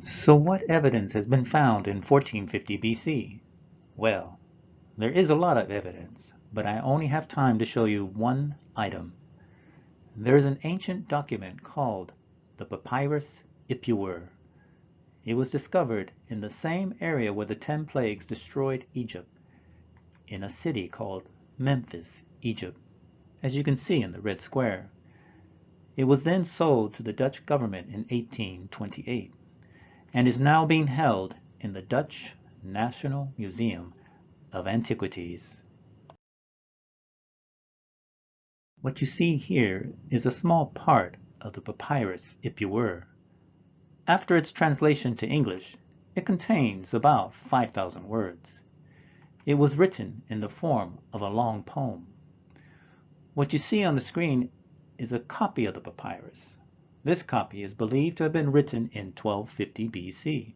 So what evidence has been found in 1450 BC? Well, there is a lot of evidence, but I only have time to show you one item. There is an ancient document called the Papyrus Ipuwer. It was discovered in the same area where the 10 plagues destroyed Egypt, in a city called Memphis, Egypt, as you can see in the red square. It was then sold to the Dutch government in 1828 and is now being held in the Dutch National Museum of Antiquities. What you see here is a small part of the Papyrus Ipuwer. After its translation to English, it contains about 5,000 words. It was written in the form of a long poem. What you see on the screen is a copy of the papyrus. This copy is believed to have been written in 1250 BC,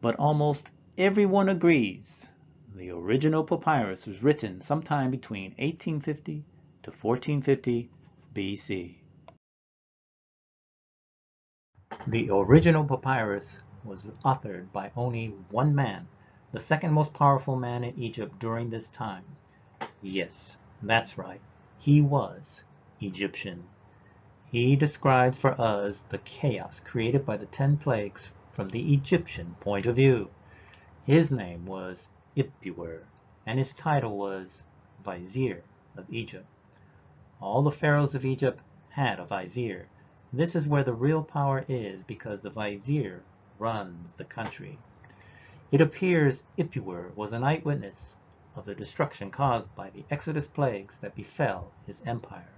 but almost everyone agrees the original papyrus was written sometime between 1850 to 1450 BC. The original papyrus was authored by only one man, the second most powerful man in Egypt during this time. Yes, that's right, he was Egyptian. He describes for us the chaos created by the 10 plagues from the Egyptian point of view. His name was Ipuwer, and his title was Vizier of Egypt. All the pharaohs of Egypt had a vizier. This is where the real power is, because the vizier runs the country. It appears Ipuwer was an eyewitness of the destruction caused by the Exodus plagues that befell his empire.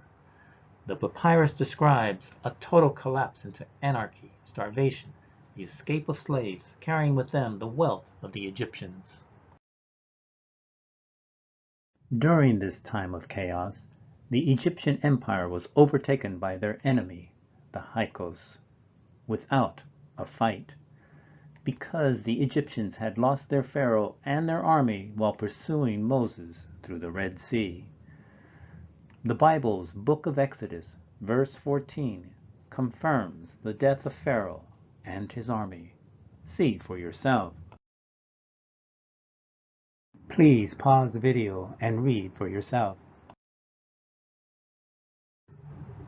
The papyrus describes a total collapse into anarchy, starvation, the escape of slaves carrying with them the wealth of the Egyptians. During this time of chaos, the Egyptian empire was overtaken by their enemy, the Hyksos, without a fight, because the Egyptians had lost their pharaoh and their army while pursuing Moses through the Red Sea. The Bible's Book of Exodus, verse 14, confirms the death of Pharaoh and his army. See for yourself. Please pause the video and read for yourself.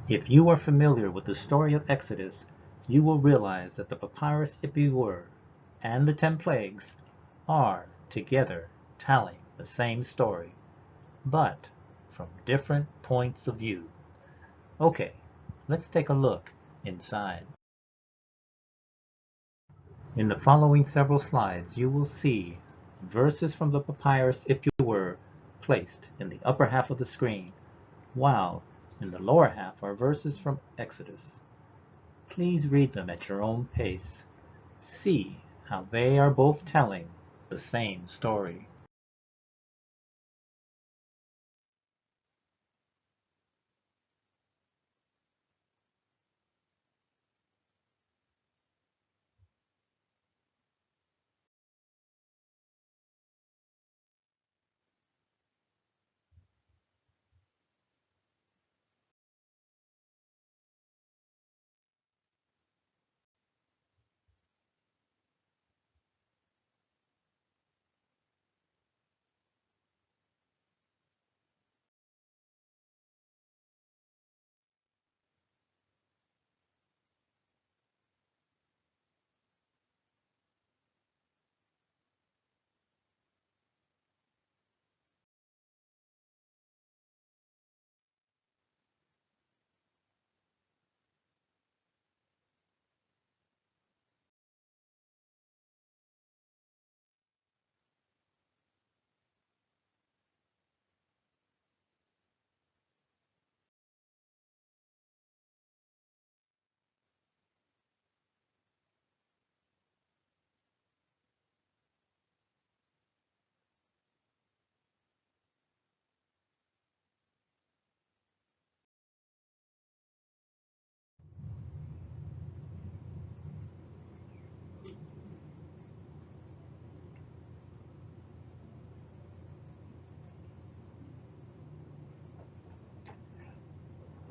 If you are familiar with the story of Exodus, you will realize that the Papyrus Ipuwer and the 10 plagues are together telling the same story, but from different points of view. Okay, let's take a look inside. In the following several slides, you will see verses from the Papyrus Ipuwer placed in the upper half of the screen, while in the lower half are verses from Exodus. Please read them at your own pace. See how they are both telling the same story.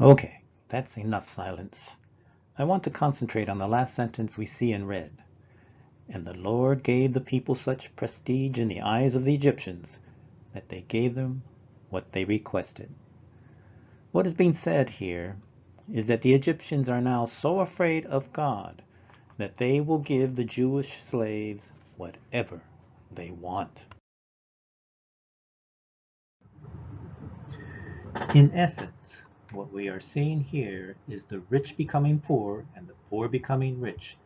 Okay, that's enough silence. I want to concentrate on the last sentence we see in red. And the Lord gave the people such prestige in the eyes of the Egyptians that they gave them what they requested. What is being said here is that the Egyptians are now so afraid of God that they will give the Jewish slaves whatever they want. In essence, what we are seeing here is the rich becoming poor and the poor becoming rich.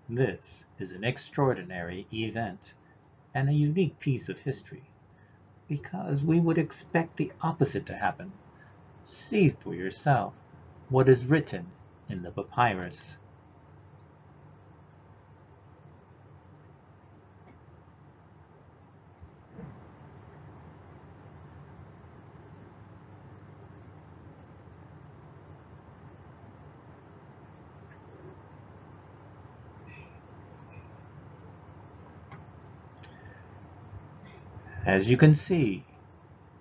This is an extraordinary event and a unique piece of history, because we would expect the opposite to happen. See for yourself what is written in the papyrus. As you can see,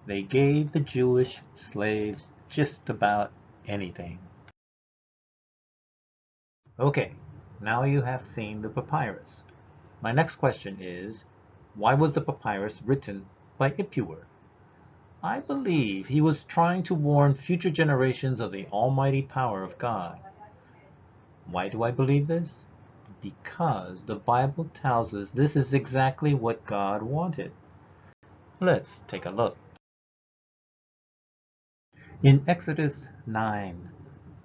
they gave the Jewish slaves just about anything. Okay, now you have seen the papyrus. My next question is, why was the papyrus written by Ipuwer? I believe he was trying to warn future generations of the almighty power of God. Why do I believe this? Because the Bible tells us this is exactly what God wanted. Let's take a look. In Exodus 9,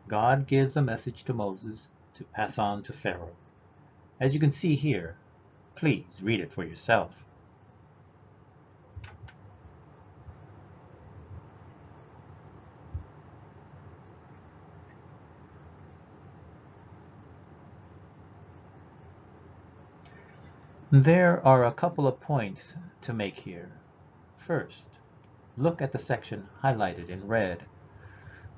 God gives a message to Moses to pass on to Pharaoh. As you can see here, please read it for yourself. There are a couple of points to make here. First, look at the section highlighted in red.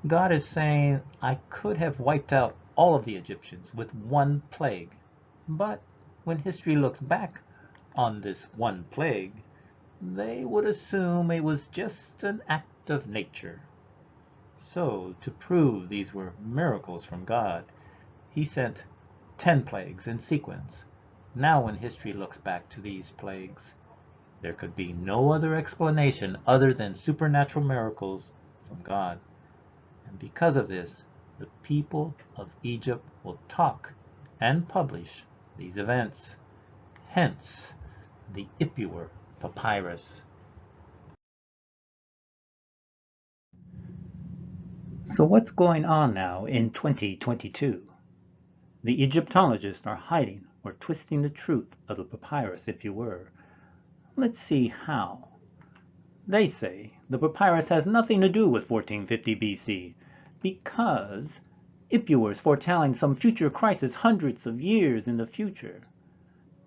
God is saying, I could have wiped out all of the Egyptians with one plague. But when history looks back on this one plague, they would assume it was just an act of nature. So, to prove these were miracles from God, he sent 10 plagues in sequence. Now when history looks back to these plagues, there could be no other explanation other than supernatural miracles from God. And because of this, the people of Egypt will talk and publish these events. Hence, the Ipuwer Papyrus. So what's going on now in 2022? The Egyptologists are hiding or twisting the truth of the papyrus, if you were. Let's see how. They say the papyrus has nothing to do with 1450 BC because Ipuwer is foretelling some future crisis hundreds of years in the future.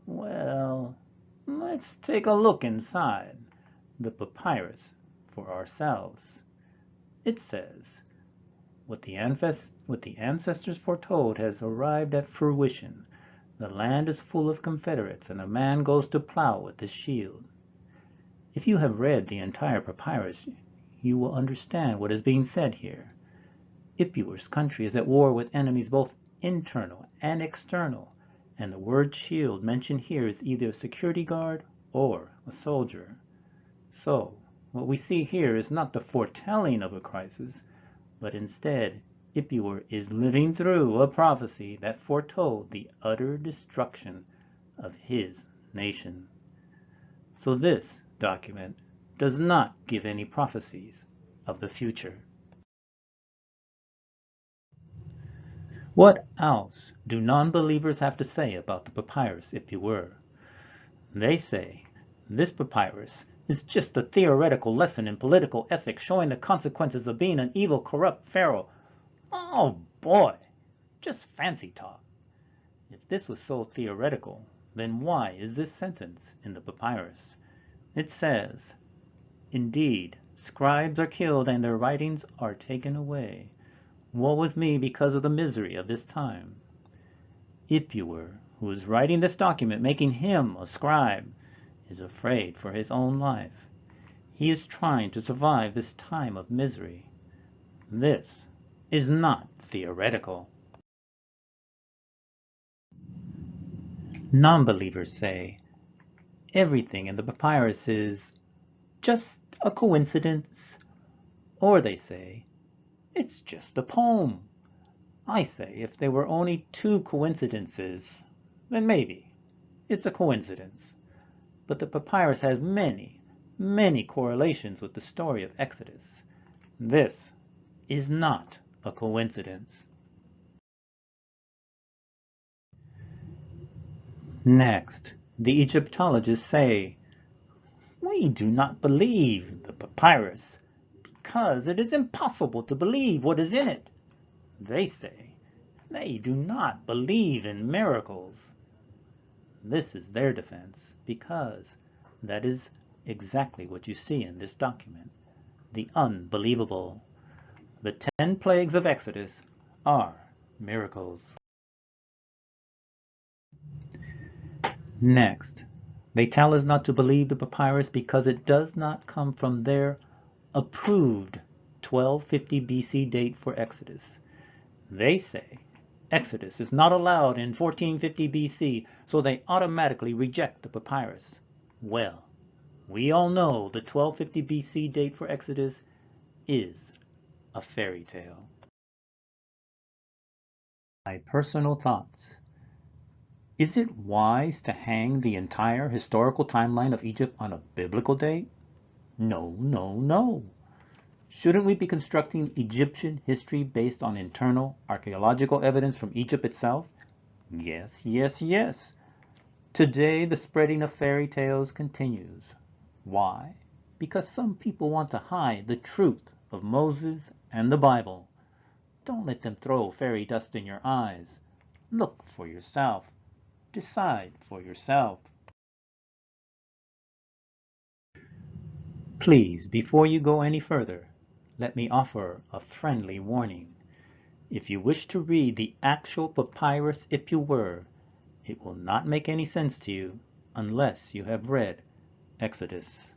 Well, let's take a look inside the papyrus for ourselves. It says, what the ancestors foretold has arrived at fruition. The land is full of Confederates, and a man goes to plow with his shield. If you have read the entire papyrus, you will understand what is being said here. Ipuwer's country is at war with enemies both internal and external, and the word shield mentioned here is either a security guard or a soldier. So, what we see here is not the foretelling of a crisis, but instead Ipuwer is living through a prophecy that foretold the utter destruction of his nation. So this document does not give any prophecies of the future. What else do non-believers have to say about the papyrus, if you were? They say this papyrus is just a theoretical lesson in political ethics showing the consequences of being an evil, corrupt pharaoh. Oh boy, just fancy talk. If this was so theoretical, then why is this sentence in the papyrus? It says, indeed, scribes are killed and their writings are taken away. Woe is me because of the misery of this time. Ipuwer, who is writing this document, making him a scribe, is afraid for his own life. He is trying to survive this time of misery. This is not theoretical. Non-believers say everything in the papyrus is just a coincidence. Or they say, it's just a poem. I say if there were only two coincidences, then maybe it's a coincidence. But the papyrus has many, many correlations with the story of Exodus. This is not a coincidence. Next, the Egyptologists say, we do not believe the papyrus because it is impossible to believe what is in it. They say they do not believe in miracles. This is their defense because that is exactly what you see in this document. The unbelievable. The 10 plagues of Exodus are miracles. Next, they tell us not to believe the papyrus because it does not come from their approved 1250 BC date for Exodus. They say Exodus is not allowed in 1450 BC, so they automatically reject the papyrus. Well, we all know the 1250 BC date for Exodus is a fairy tale. My personal thoughts. Is it wise to hang the entire historical timeline of Egypt on a biblical date? No, no, no. Shouldn't we be constructing Egyptian history based on internal archaeological evidence from Egypt itself? Yes, yes, yes. Today the spreading of fairy tales continues. Why? Because some people want to hide the truth of Moses and the Bible. Don't let them throw fairy dust in your eyes. Look for yourself. Decide for yourself. Please, before you go any further, let me offer a friendly warning. If you wish to read the actual Papyrus Ipuwer, it will not make any sense to you unless you have read Exodus.